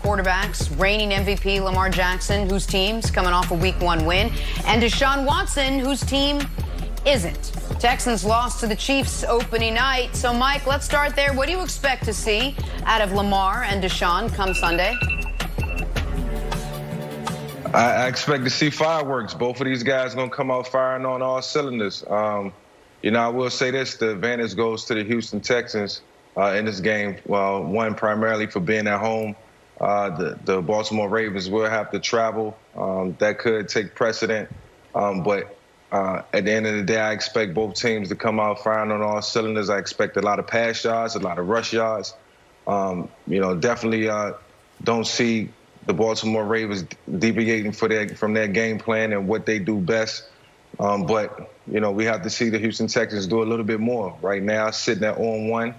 quarterbacks, reigning MVP Lamar Jackson, whose team's coming off a Week 1 win, and Deshaun Watson, whose team isn't. Texans lost to the Chiefs opening night. So, Mike, let's start there. What do you expect to see out of Lamar and Deshaun come Sunday? I expect to see fireworks. Both of these guys going to come out firing on all cylinders. You know, I will say this, the advantage goes to the Houston Texans in this game. Well, one, primarily for being at home. The Baltimore Ravens will have to travel. That could take precedent. But at the end of the day, I expect both teams to come out firing on all cylinders. I expect a lot of pass yards, a lot of rush yards. You know, definitely don't see the Baltimore Ravens deviating from their game plan and what they do best. But, you know, we have to see the Houston Texans do a little bit more. Right now, sitting at 0-1,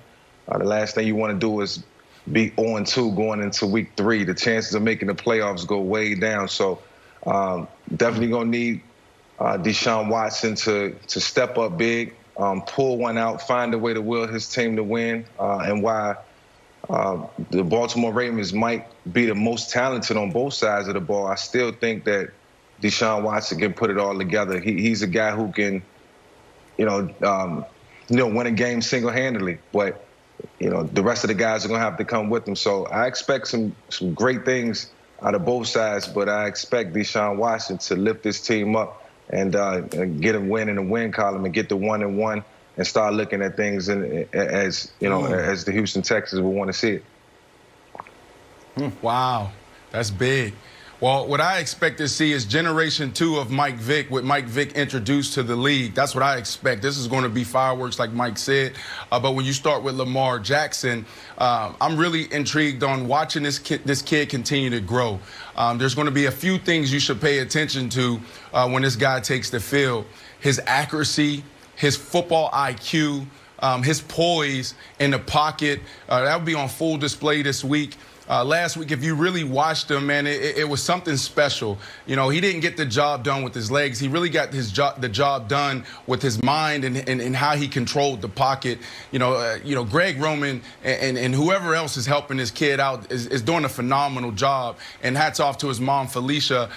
the last thing you want to do is be 0-2 going into Week 3. The chances of making the playoffs go way down. So definitely going to need Deshaun Watson to step up big, pull one out, find a way to will his team to win. And why the Baltimore Ravens might be the most talented on both sides of the ball, I still think that Deshaun Watson can put it all together. He's a guy who can, win a game single-handedly. But, you know, the rest of the guys are going to have to come with him. So I expect some great things out of both sides, but I expect Deshaun Watson to lift this team up and get a win in the win column and get the 1-1 and start looking at things as the Houston Texans will want to see it. Wow, that's big. Well, what I expect to see is Generation 2 of Mike Vick, with Mike Vick introduced to the league. That's what I expect. This is going to be fireworks, like Mike said. But when you start with Lamar Jackson, I'm really intrigued on watching this kid continue to grow. There's going to be a few things you should pay attention to when this guy takes the field. His accuracy, his football IQ, his poise in the pocket. That will be on full display this week. Last week, if you really watched him, man, it was something special. You know, he didn't get the job done with his legs. He really got the job done with his mind and how he controlled the pocket. Greg Roman and whoever else is helping this kid out is doing a phenomenal job. And hats off to his mom, Felicia,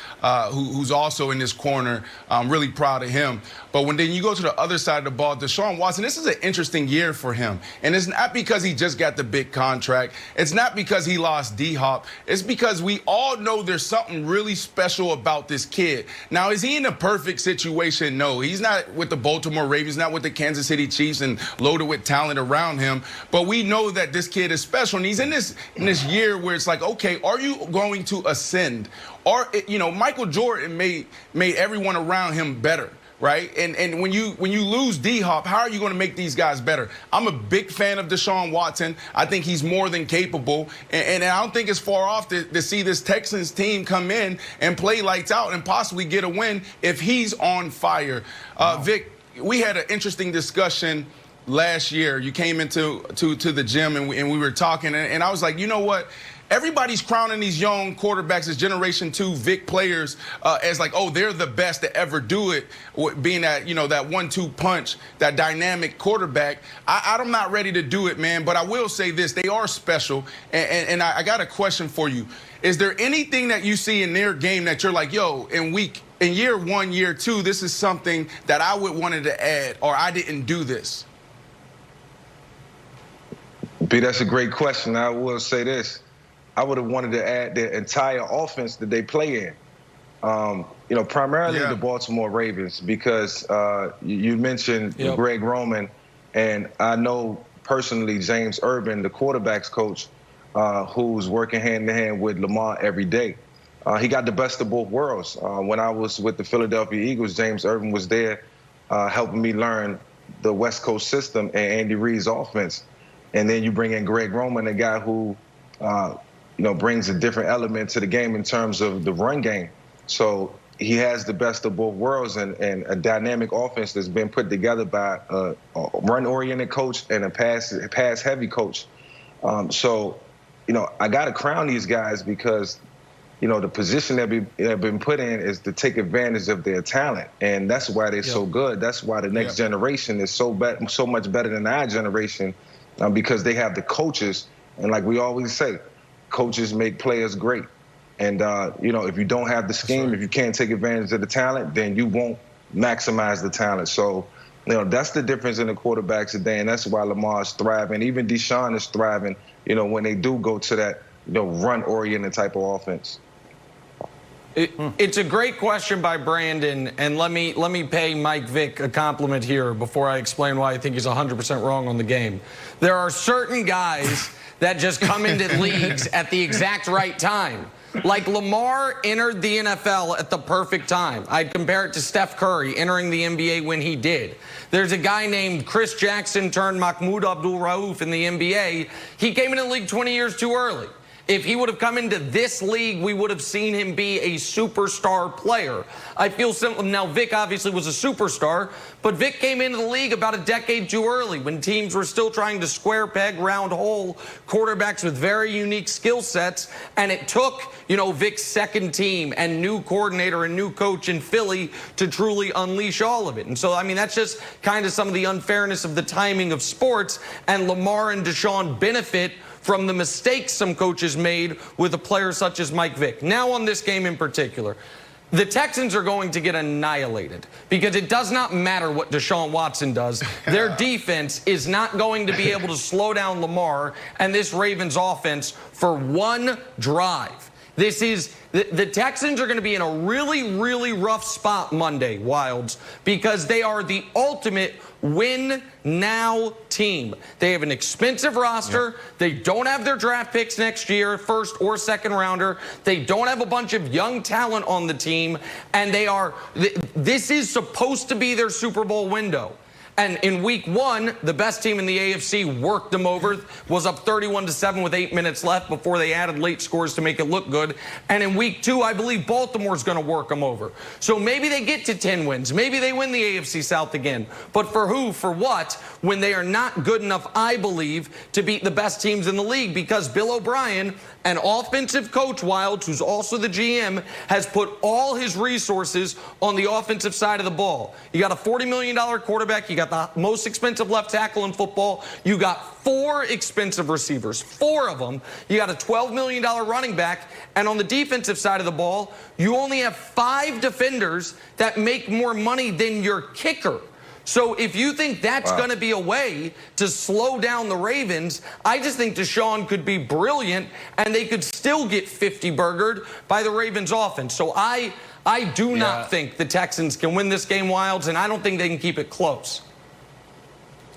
who's also in this corner. I'm really proud of him. But then you go to the other side of the ball, Deshaun Watson, this is an interesting year for him. And it's not because he just got the big contract. It's not because he lost D-Hop. It's because we all know there's something really special about this kid. Now, is he in a perfect situation? No. He's not with the Baltimore Ravens, not with the Kansas City Chiefs and loaded with talent around him. But we know that this kid is special. And he's in this year where it's like, okay, are you going to ascend? Or, Michael Jordan made everyone around him better. Right? And when you lose D-Hop, how are you going to make these guys better? I'm a big fan of Deshaun Watson. I think he's more than capable. And I don't think it's far off to see this Texans team come in and play lights out and possibly get a win if he's on fire. Vic, we had an interesting discussion last year. You came into the gym and we were talking, and I was like, you know what? Everybody's crowning these young quarterbacks as Generation 2 Vic players as like, oh, they're the best to ever do it, being that, that 1-2 punch, that dynamic quarterback. I'm not ready to do it, man, but I will say this. They are special, and I got a question for you. Is there anything that you see in their game that you're like, yo, in year 1, year 2, this is something that I would wanted to add, or I didn't do this? B, that's a great question. I will say this. I would have wanted to add the entire offense that they play in. Primarily the Baltimore Ravens, because you mentioned Greg Roman, and I know personally James Urban, the quarterback's coach, who's working hand-in-hand with Lamar every day. He got the best of both worlds. When I was with the Philadelphia Eagles, James Urban was there helping me learn the West Coast system and Andy Reid's offense. And then you bring in Greg Roman, a guy who brings a different element to the game in terms of the run game. So he has the best of both worlds and a dynamic offense that's been put together by a run-oriented coach and a pass-heavy coach. I got to crown these guys because, the position they've been put in is to take advantage of their talent. And that's why they're so good. That's why the next generation is so much better than our generation, because they have the coaches. And like we always say, coaches make players great. And, if you don't have the scheme, if you can't take advantage of the talent, then you won't maximize the talent. So, that's the difference in the quarterbacks today, and that's why Lamar is thriving. Even Deshaun is thriving, when they do go to that, run-oriented type of offense. It's a great question by Brandon, and let me pay Mike Vick a compliment here before I explain why I think he's 100% wrong on the game. There are certain guys that just come into leagues at the exact right time. Like Lamar entered the NFL at the perfect time. I'd compare it to Steph Curry entering the NBA when he did. There's a guy named Chris Jackson turned Mahmoud Abdul-Rauf in the NBA. He came into the league 20 years too early. If he would have come into this league, we would have seen him be a superstar player. I feel simple. Now, Vic obviously was a superstar, but Vic came into the league about a decade too early when teams were still trying to square peg, round hole quarterbacks with very unique skill sets. And it took, Vic's second team and new coordinator and new coach in Philly to truly unleash all of it. And so, that's just kind of some of the unfairness of the timing of sports. And Lamar and Deshaun benefit from the mistakes some coaches made with a player such as Mike Vick. Now on this game in particular, the Texans are going to get annihilated because it does not matter what Deshaun Watson does. Their defense is not going to be able to slow down Lamar and this Ravens offense for one drive. The Texans are going to be in a really, really rough spot Monday, Wilds, because they are the ultimate win-now team. They have an expensive roster. Yep. They don't have their draft picks next year, first or second rounder. They don't have a bunch of young talent on the team. And this is supposed to be their Super Bowl window. And in week one, the best team in the AFC worked them over, was up 31-7 with 8 minutes left before they added late scores to make it look good. And in week two, I believe Baltimore's going to work them over. So maybe they get to 10 wins. Maybe they win the AFC South again. But for who, for what, when they are not good enough, I believe, to beat the best teams in the league? Because Bill O'Brien, an offensive coach, Wilds, who's also the GM, has put all his resources on the offensive side of the ball. You got a $40 million quarterback. You got the most expensive left tackle in football. You got 4 expensive receivers, 4 of them. You got a $12 million running back. And on the defensive side of the ball, you only have 5 defenders that make more money than your kicker. So if you think that's going to be a way to slow down the Ravens, I just think Deshaun could be brilliant and they could still get 50-burgered by the Ravens offense. So I do not think the Texans can win this game, Wilds, and I don't think they can keep it close.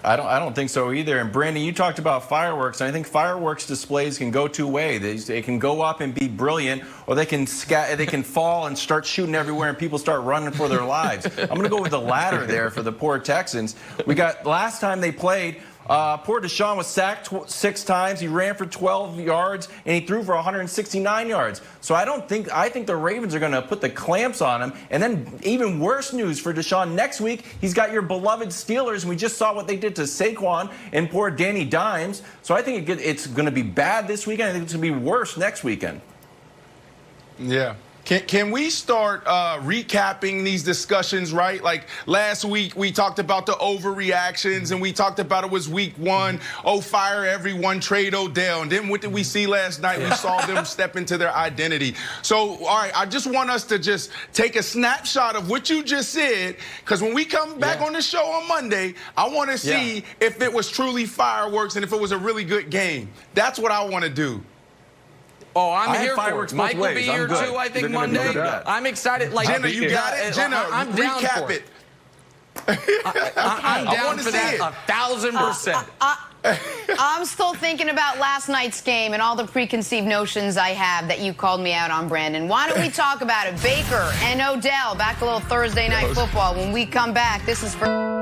I don't think so either. And Brandon, you talked about fireworks, and I think fireworks displays can go two ways. They can go up and be brilliant, or they can fall and start shooting everywhere, and people start running for their lives. I'm going to go with the latter there for the poor Texans. We got last time they played. Poor Deshaun was sacked 6 times. He ran for 12 yards, and he threw for 169 yards. So I think the Ravens are going to put the clamps on him. And then even worse news for Deshaun next week, he's got your beloved Steelers, and we just saw what they did to Saquon and poor Danny Dimes. So I think it's going to be bad this weekend. I think it's going to be worse next weekend. Yeah. Can we start recapping these discussions, right? Like last week, we talked about the overreactions, and we talked about it was week 1. Oh, fire everyone, trade Odell. And then what did we see last night? We saw them step into their identity. So, all right, I just want us to just take a snapshot of what you just said, because when we come back on the show on Monday, I want to see if it was truly fireworks and if it was a really good game. That's what I want to do. Oh, I'm here for it. Mike will be here too, I think, Monday. I'm excited. Like, Jenna, you got it? Jenna, I'm down recap for it. I'm down for that 1,000%. I'm still thinking about last night's game and all the preconceived notions I have that you called me out on, Brandon. Why don't we talk about it? Baker and Odell, back a little Thursday night football when we come back. This is for...